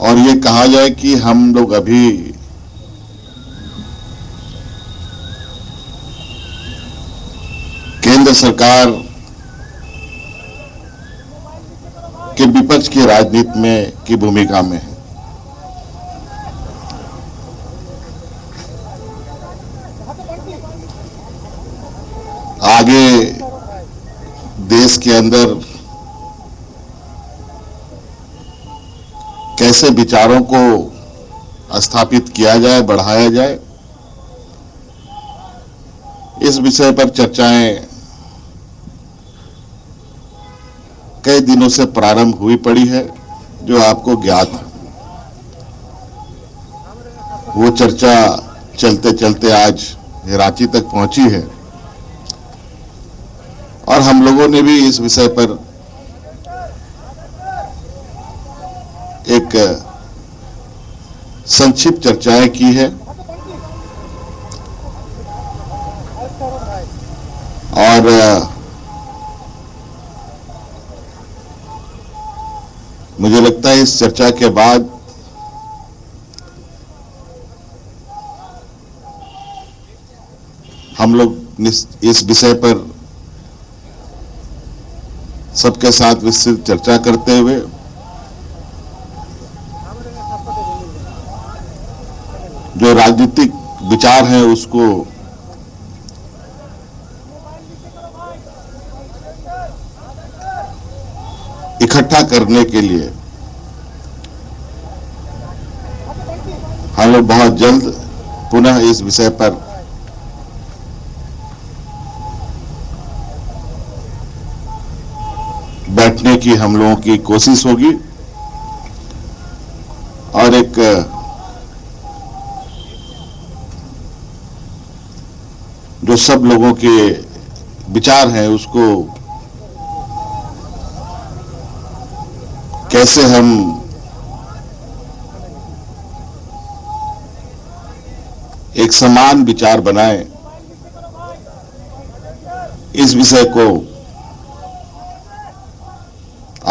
और ये कहा जाए कि हम लोग अभी केंद्र सरकार के विपक्ष की राजनीति में की भूमिका में है। आगे देश के अंदर कैसे विचारों को स्थापित किया जाए, बढ़ाया जाए, इस विषय पर चर्चाएं कई दिनों से प्रारंभ हुई पड़ी है, जो आपको ज्ञात है। वो चर्चा चलते चलते आज रांची तक पहुंची है और हम लोगों ने भी इस विषय पर एक संक्षिप्त चर्चाएं की है और मुझे लगता है इस चर्चा के बाद हम लोग इस विषय पर सबके साथ विस्तृत चर्चा करते हुए जो राजनीतिक विचार है उसको इकट्ठा करने के लिए हम लोग बहुत जल्द पुनः इस विषय पर बैठने की हम लोगों की कोशिश होगी और एक जो सब लोगों के विचार हैं उसको कैसे हम एक समान विचार बनाएं, इस विषय को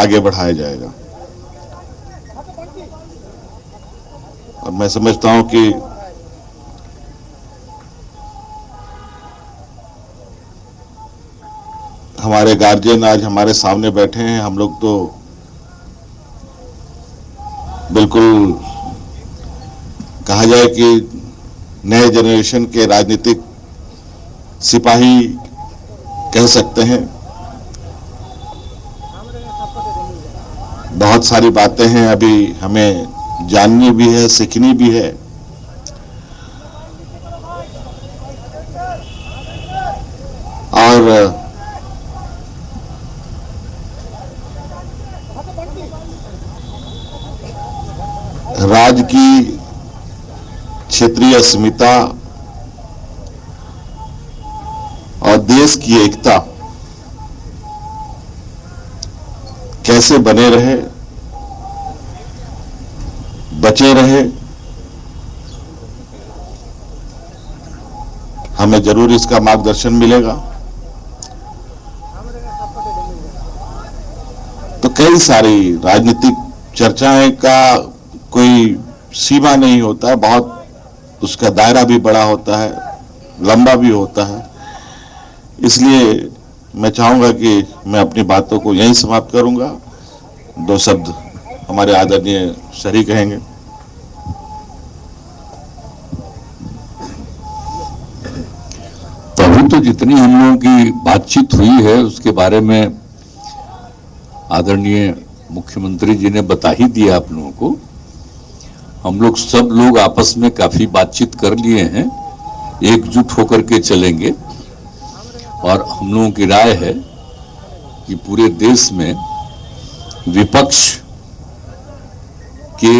आगे बढ़ाया जाएगा। और मैं समझता हूं कि हमारे गार्जियन आज हमारे सामने बैठे हैं। हम लोग तो बिल्कुल कहा जाए कि नए जनरेशन के राजनीतिक सिपाही कह सकते हैं। बहुत सारी बातें हैं अभी हमें जाननी भी है, सीखनी भी है। और राज्य की क्षेत्रीय अस्मिता और देश की एकता कैसे बने रहे, बचे रहे, हमें जरूर इसका मार्गदर्शन मिलेगा। तो कई सारी राजनीतिक चर्चाएं का कोई सीमा नहीं होता, बहुत उसका दायरा भी बड़ा होता है, लंबा भी होता है। इसलिए मैं चाहूंगा कि मैं अपनी बातों को यहीं समाप्त करूंगा। दो शब्द हमारे आदरणीय सरी कहेंगे। तो अभी तो जितनी हम लोगों की बातचीत हुई है उसके बारे में आदरणीय मुख्यमंत्री जी ने बता ही दिया आप लोगों को। हम लोग सब लोग आपस में काफी बातचीत कर लिए हैं, एकजुट होकर के चलेंगे। और हम लोगों की राय है कि पूरे देश में विपक्ष के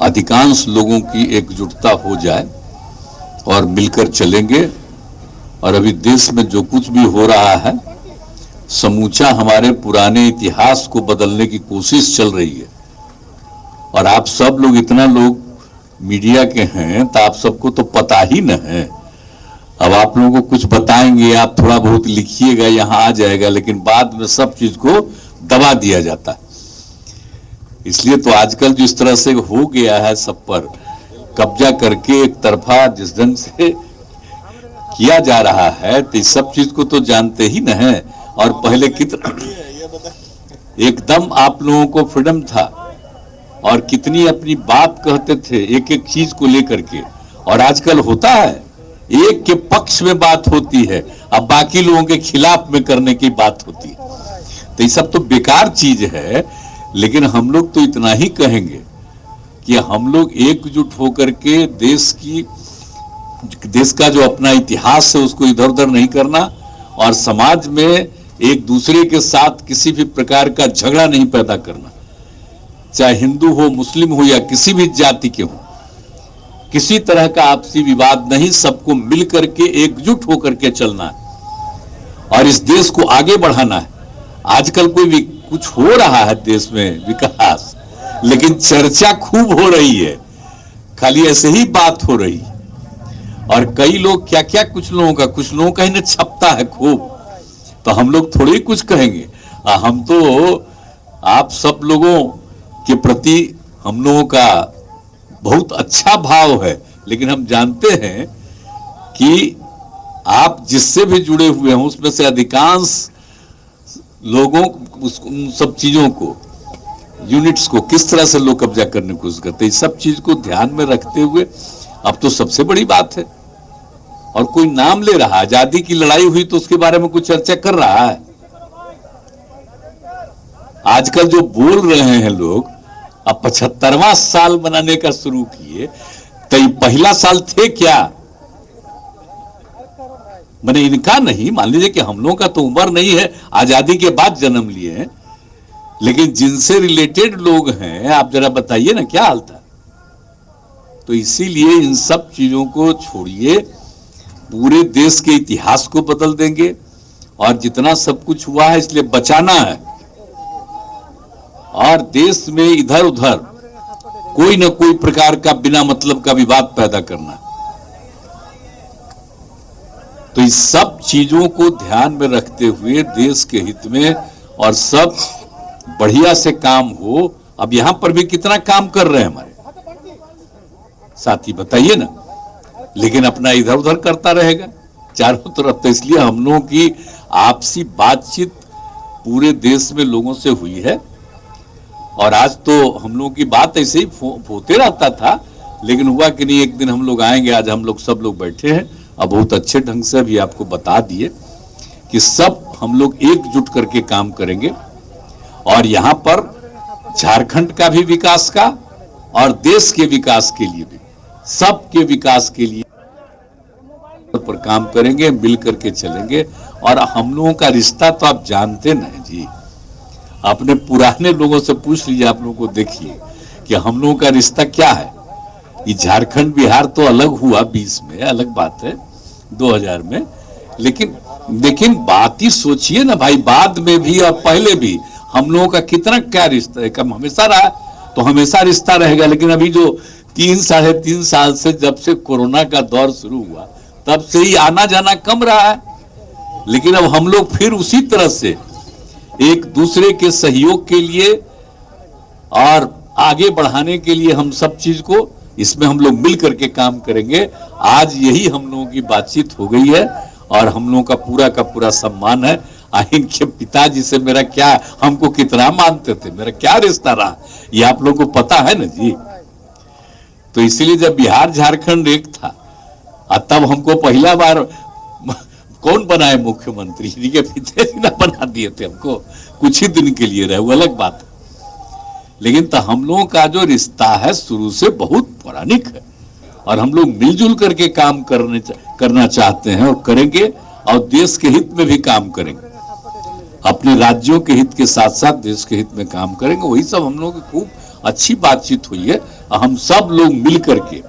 अधिकांश लोगों की एकजुटता हो जाए और मिलकर चलेंगे। और अभी देश में जो कुछ भी हो रहा है, समूचा हमारे पुराने इतिहास को बदलने की कोशिश चल रही है। और आप सब लोग इतना लोग मीडिया के हैं तो आप सबको तो पता ही न है। अब आप लोगों को कुछ बताएंगे, आप थोड़ा बहुत लिखिएगा, यहाँ आ जाएगा, लेकिन बाद में सब चीज को दबा दिया जाता है। इसलिए तो आजकल जिस तरह से हो गया है सब पर कब्जा करके एक तरफा जिस ढंग से किया जा रहा है, तो इस सब चीज को तो जानते ही न है। और पहले कितना एकदम आप लोगों को फ्रीडम था और कितनी अपनी बात कहते थे एक एक चीज को लेकर के, और आजकल होता है एक के पक्ष में बात होती है, अब बाकी लोगों के खिलाफ में करने की बात होती है। तो ये सब तो बेकार चीज है। लेकिन हम लोग तो इतना ही कहेंगे कि हम लोग एकजुट होकर के देश का जो अपना इतिहास है उसको इधर उधर नहीं करना, और समाज में एक दूसरे के साथ किसी भी प्रकार का झगड़ा नहीं पैदा करना, चाहे हिंदू हो, मुस्लिम हो या किसी भी जाति के हो, किसी तरह का आपसी विवाद नहीं, सबको मिल करके एकजुट होकर के चलना है और इस देश को आगे बढ़ाना है। आजकल कोई कुछ हो रहा है देश में विकास, लेकिन चर्चा खूब हो रही है, खाली ऐसे ही बात हो रही है। और कई लोग क्या क्या, कुछ लोगों का इन्हें छपता है खूब, तो हम लोग थोड़ी कुछ कहेंगे। हम तो आप सब लोगों के प्रति हम लोगों का बहुत अच्छा भाव है, लेकिन हम जानते हैं कि आप जिससे भी जुड़े हुए हैं उसमें से अधिकांश लोगों उन सब चीजों को, यूनिट्स को किस तरह से लोग कब्जा करने की कोशिश करते हैं, इस सब चीज को ध्यान में रखते हुए अब तो सबसे बड़ी बात है। और कोई नाम ले रहा है, आजादी की लड़ाई हुई तो उसके बारे में कुछ चर्चा कर रहा है। आजकल जो बोल रहे हैं लोग, अब 75वां साल मनाने का शुरू किए, तो ये पहला साल थे क्या? मैंने इनका नहीं, मान लीजिए कि हम लोगों का तो उम्र नहीं है, आजादी के बाद जन्म लिए हैं, लेकिन जिनसे रिलेटेड लोग हैं आप जरा बताइए ना क्या हाल था। तो इसीलिए इन सब चीजों को छोड़िए, पूरे देश के इतिहास को बदल देंगे, और जितना सब कुछ हुआ है इसलिए बचाना है, और देश में इधर उधर कोई ना कोई प्रकार का बिना मतलब का विवाद पैदा करना। तो इस सब चीजों को ध्यान में रखते हुए देश के हित में और सब बढ़िया से काम हो। अब यहां पर भी कितना काम कर रहे हैं हमारे साथी, बताइए ना, लेकिन अपना इधर उधर करता रहेगा चारों तरफ। तो इसलिए हम लोगों की आपसी बातचीत पूरे देश में लोगों से हुई है, और आज तो हम लोगों की बात ऐसे ही होते रहता था, लेकिन हुआ कि नहीं एक दिन हम लोग आएंगे। आज हम लोग सब लोग बैठे हैं, अब बहुत अच्छे ढंग से भी आपको बता दिए कि सब हम लोग एकजुट करके काम करेंगे, और यहां पर झारखंड का भी विकास का और देश के विकास के लिए भी, सबके विकास के लिए पर काम करेंगे, मिल करके चलेंगे। और हम लोगों का रिश्ता तो आप जानते नहीं जी, अपने पुराने लोगों से पूछ लीजिए, आप लोगों को देखिए कि हम लोगों का रिश्ता क्या है। ये झारखंड बिहार तो अलग हुआ 20 में, अलग बात है 2000 में, लेकिन बात ही सोचिए ना भाई, बाद में भी और पहले भी हम लोगों का कितना क्या रिश्ता है, कम हमेशा रहा, तो हमेशा रिश्ता रहेगा। लेकिन अभी जो 3-3.5 साल से जब से कोरोना का दौर शुरू हुआ तब से ही आना जाना कम रहा है, लेकिन अब हम लोग फिर उसी तरह से एक दूसरे के सहयोग के लिए और आगे बढ़ाने के लिए हम सब चीज को इसमें हम लोग मिल करके काम करेंगे। आज यही हम लोगों की बातचीत हो गई है, और हम लोगों का पूरा सम्मान है। इनके पिताजी से मेरा क्या, हमको कितना मानते थे, मेरा क्या रिश्ता रहा, ये आप लोगों को पता है ना जी। तो इसीलिए जब बिहार झारखंड एक था, तब हमको पहला बार कौन बनाए मुख्यमंत्री, इनके पिताजी ना बना दिए थे हमको, कुछ ही दिन के लिए रहे, वो अलग बात है। लेकिन तो हम लोगों का जो रिश्ता है शुरू से बहुत पौराणिक है, और हम लोग मिलजुल करके काम करना चाहते हैं और करेंगे, और देश के हित में भी काम करेंगे, अपने राज्यों के हित के साथ साथ देश के हित में काम करेंगे। वही सब हम लोगों की खूब अच्छी बातचीत हुई है, हम सब लोग मिल करके